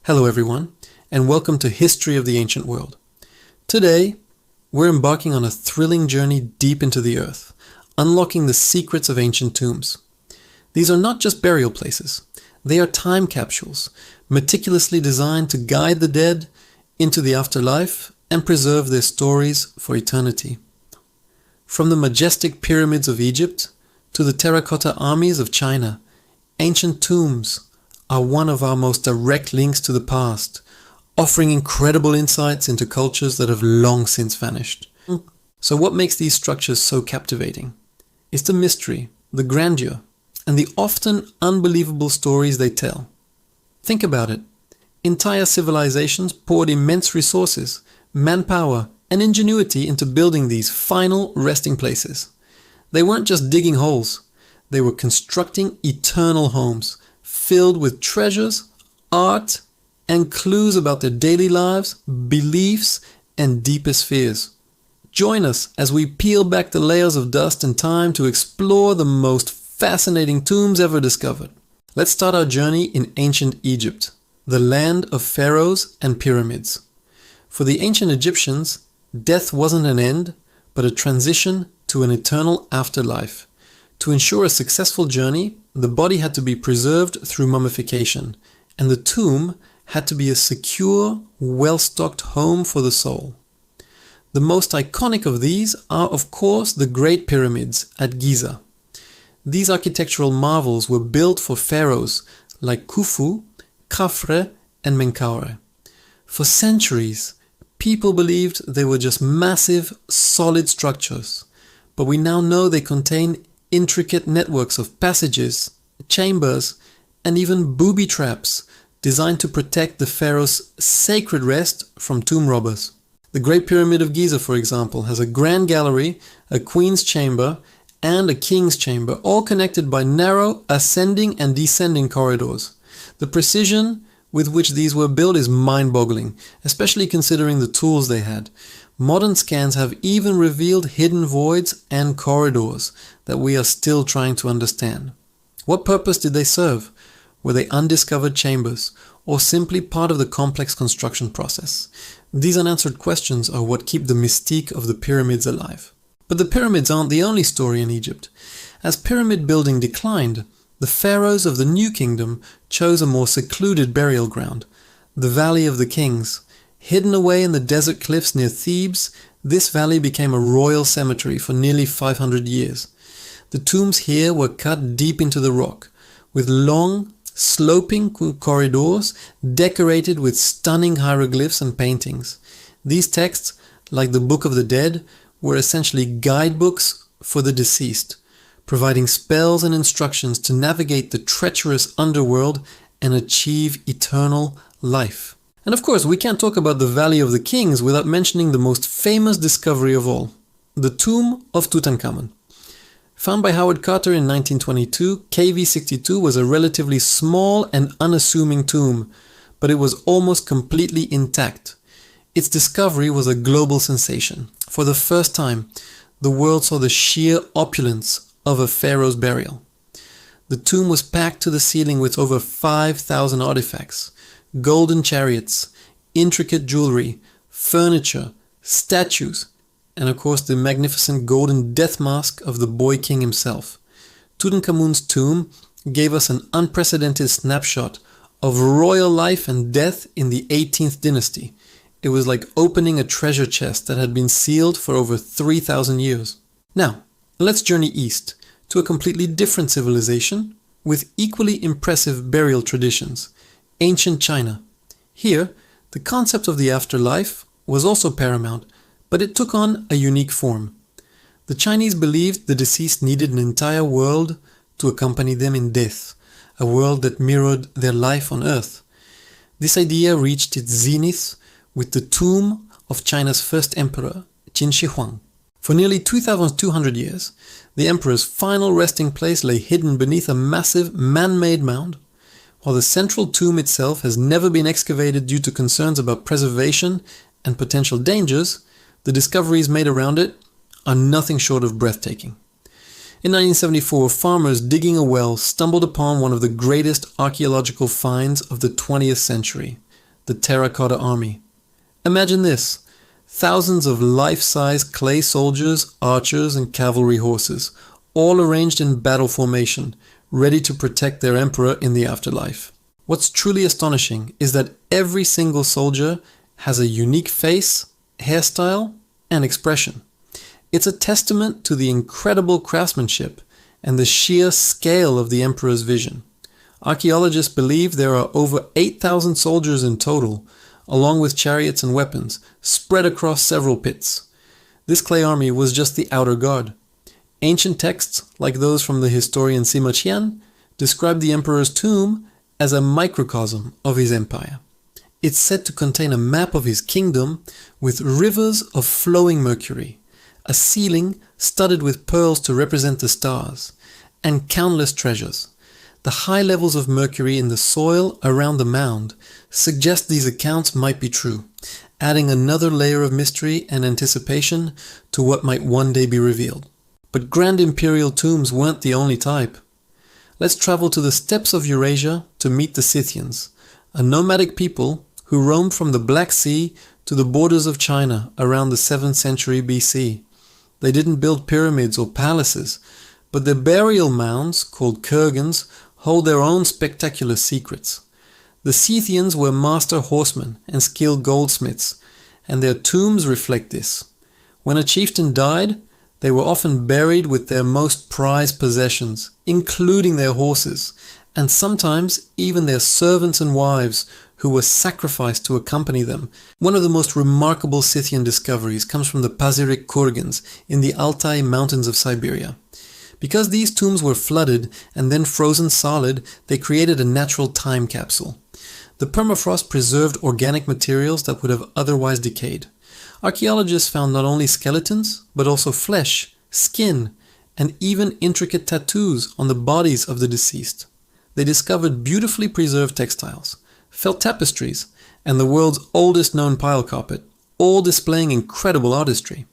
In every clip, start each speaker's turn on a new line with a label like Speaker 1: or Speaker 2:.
Speaker 1: Hello everyone, and welcome to History of the Ancient World. Today, we're embarking on a thrilling journey deep into the earth, unlocking the secrets of ancient tombs. These are not just burial places, they are time capsules, meticulously designed to guide the dead into the afterlife and preserve their stories for eternity. From the majestic pyramids of Egypt to the terracotta armies of China, ancient tombs are one of our most direct links to the past, offering incredible insights into cultures that have long since vanished. So what makes these structures so captivating? It's the mystery, the grandeur, and the often unbelievable stories they tell. Think about it. Entire civilizations poured immense resources, manpower, and ingenuity into building these final resting places. They weren't just digging holes, they were constructing eternal homes, filled with treasures, art, and clues about their daily lives, beliefs, and deepest fears. Join us as we peel back the layers of dust and time to explore the most fascinating tombs ever discovered. Let's start our journey in ancient Egypt, the land of pharaohs and pyramids. For the ancient Egyptians, death wasn't an end, but a transition to an eternal afterlife. To ensure a successful journey, the body had to be preserved through mummification, and the tomb had to be a secure, well-stocked home for the soul. The most iconic of these are, of course, the Great Pyramids at Giza. These architectural marvels were built for pharaohs like Khufu, Khafre, and Menkaure. For centuries, people believed they were just massive, solid structures, but we now know they contain intricate networks of passages, chambers, and even booby traps designed to protect the pharaoh's sacred rest from tomb robbers. The Great Pyramid of Giza, for example, has a grand gallery, a queen's chamber, and a king's chamber, all connected by narrow ascending and descending corridors. The precision with which these were built is mind-boggling, especially considering the tools they had. Modern scans have even revealed hidden voids and corridors that we are still trying to understand. What purpose did they serve? Were they undiscovered chambers, or simply part of the complex construction process? These unanswered questions are what keep the mystique of the pyramids alive. But the pyramids aren't the only story in Egypt. As pyramid building declined, the pharaohs of the New Kingdom chose a more secluded burial ground, the Valley of the Kings. Hidden away in the desert cliffs near Thebes, this valley became a royal cemetery for nearly 500 years. The tombs here were cut deep into the rock, with long, sloping corridors decorated with stunning hieroglyphs and paintings. These texts, like the Book of the Dead, were essentially guidebooks for the deceased, providing spells and instructions to navigate the treacherous underworld and achieve eternal life. And of course, we can't talk about the Valley of the Kings without mentioning the most famous discovery of all, the tomb of Tutankhamun. Found by Howard Carter in 1922, KV62 was a relatively small and unassuming tomb, but it was almost completely intact. Its discovery was a global sensation. For the first time, the world saw the sheer opulence of a pharaoh's burial. The tomb was packed to the ceiling with over 5,000 artifacts, golden chariots, intricate jewelry, furniture, statues, and of course the magnificent golden death mask of the boy king himself. Tutankhamun's tomb gave us an unprecedented snapshot of royal life and death in the 18th dynasty. It was like opening a treasure chest that had been sealed for over 3,000 years. Now, let's journey east to a completely different civilization with equally impressive burial traditions. Ancient China. Here, the concept of the afterlife was also paramount, but it took on a unique form. The Chinese believed the deceased needed an entire world to accompany them in death, a world that mirrored their life on Earth. This idea reached its zenith with the tomb of China's first emperor, Qin Shi Huang. For nearly 2,200 years, the emperor's final resting place lay hidden beneath a massive man-made mound. While the central tomb itself has never been excavated due to concerns about preservation and potential dangers, the discoveries made around it are nothing short of breathtaking. In 1974, farmers digging a well stumbled upon one of the greatest archaeological finds of the 20th century. the Terracotta Army. Imagine this: thousands of life-size clay soldiers, archers, and cavalry horses, all arranged in battle formation, ready to protect their emperor in the afterlife. What's truly astonishing is that every single soldier has a unique face, hairstyle, and expression. It's a testament to the incredible craftsmanship and the sheer scale of the emperor's vision. Archaeologists believe there are over 8,000 soldiers in total, along with chariots and weapons, spread across several pits. This clay army was just the outer guard. Ancient texts, like those from the historian Sima Qian, describe the emperor's tomb as a microcosm of his empire. It's said to contain a map of his kingdom with rivers of flowing mercury, a ceiling studded with pearls to represent the stars, and countless treasures. The high levels of mercury in the soil around the mound suggest these accounts might be true, adding another layer of mystery and anticipation to what might one day be revealed. But grand imperial tombs weren't the only type. Let's travel to the steppes of Eurasia to meet the Scythians, a nomadic people who roamed from the Black Sea to the borders of China around the 7th century BC. They didn't build pyramids or palaces, but their burial mounds, called kurgans, hold their own spectacular secrets. The Scythians were master horsemen and skilled goldsmiths, and their tombs reflect this. When a chieftain died, they were often buried with their most prized possessions, including their horses, and sometimes even their servants and wives, who were sacrificed to accompany them. One of the most remarkable Scythian discoveries comes from the Pazyryk kurgans in the Altai mountains of Siberia. Because these tombs were flooded and then frozen solid, they created a natural time capsule. The permafrost preserved organic materials that would have otherwise decayed. Archaeologists found not only skeletons, but also flesh, skin, and even intricate tattoos on the bodies of the deceased. They discovered beautifully preserved textiles, felt tapestries, and the world's oldest known pile carpet, all displaying incredible artistry.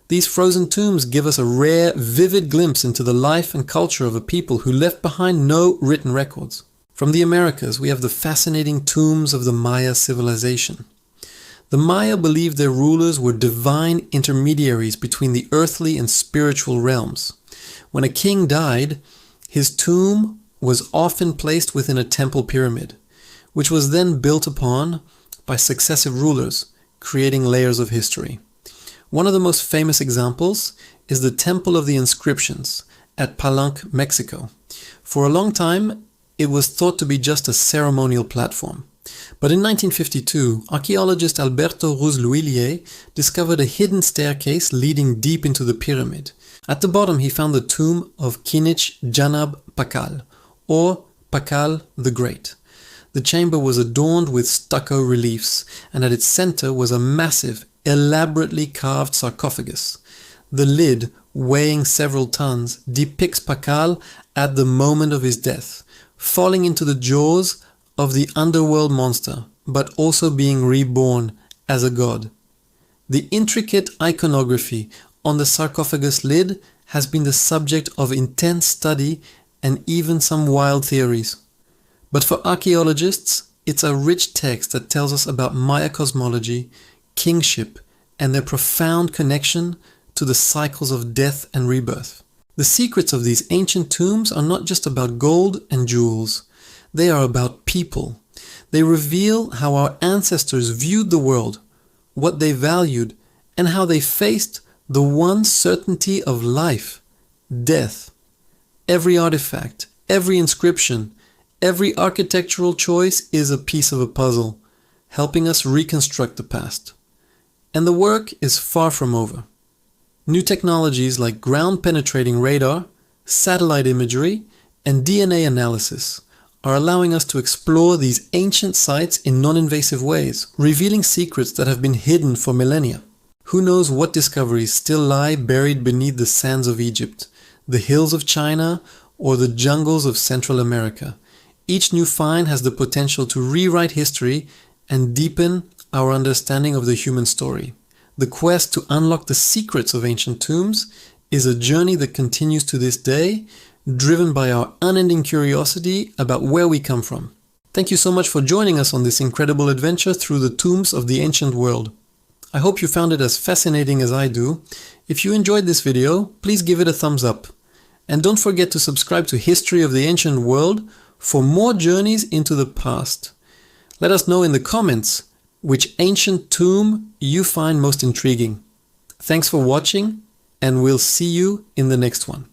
Speaker 1: These frozen tombs give us a rare, vivid glimpse into the life and culture of a people who left behind no written records. From the Americas, we have the fascinating tombs of the Maya civilization. The Maya believed their rulers were divine intermediaries between the earthly and spiritual realms. When a king died, his tomb was often placed within a temple pyramid, which was then built upon by successive rulers, creating layers of history. One of the most famous examples is the Temple of the Inscriptions at Palenque, Mexico. For a long time, it was thought to be just a ceremonial platform. But in 1952, archaeologist Alberto Ruz-Luillier discovered a hidden staircase leading deep into the pyramid. At the bottom, he found the tomb of Kinich Janab Pakal, or Pakal the Great. The chamber was adorned with stucco reliefs, and at its center was a massive, elaborately carved sarcophagus. The lid, weighing several tons, depicts Pakal at the moment of his death, falling into the jaws of the underworld monster, but also being reborn as a god. The intricate iconography on the sarcophagus lid has been the subject of intense study and even some wild theories. But for archaeologists, it's a rich text that tells us about Maya cosmology, kingship, and their profound connection to the cycles of death and rebirth. The secrets of these ancient tombs are not just about gold and jewels. They are about people. They reveal how our ancestors viewed the world, what they valued, and how they faced the one certainty of life, death. Every artifact, every inscription, every architectural choice is a piece of a puzzle, helping us reconstruct the past. And the work is far from over. New technologies like ground-penetrating radar, satellite imagery, and DNA analysis are allowing us to explore these ancient sites in non-invasive ways, revealing secrets that have been hidden for millennia. Who knows what discoveries still lie buried beneath the sands of Egypt, the hills of China, or the jungles of Central America. Each new find has the potential to rewrite history and deepen our understanding of the human story. The quest to unlock the secrets of ancient tombs is a journey that continues to this day, driven by our unending curiosity about where we come from. Thank you so much for joining us on this incredible adventure through the tombs of the ancient world. I hope you found it as fascinating as I do. If you enjoyed this video, please give it a thumbs up. And don't forget to subscribe to History of the Ancient World for more journeys into the past. Let us know in the comments which ancient tomb you find most intriguing. Thanks for watching, and we'll see you in the next one.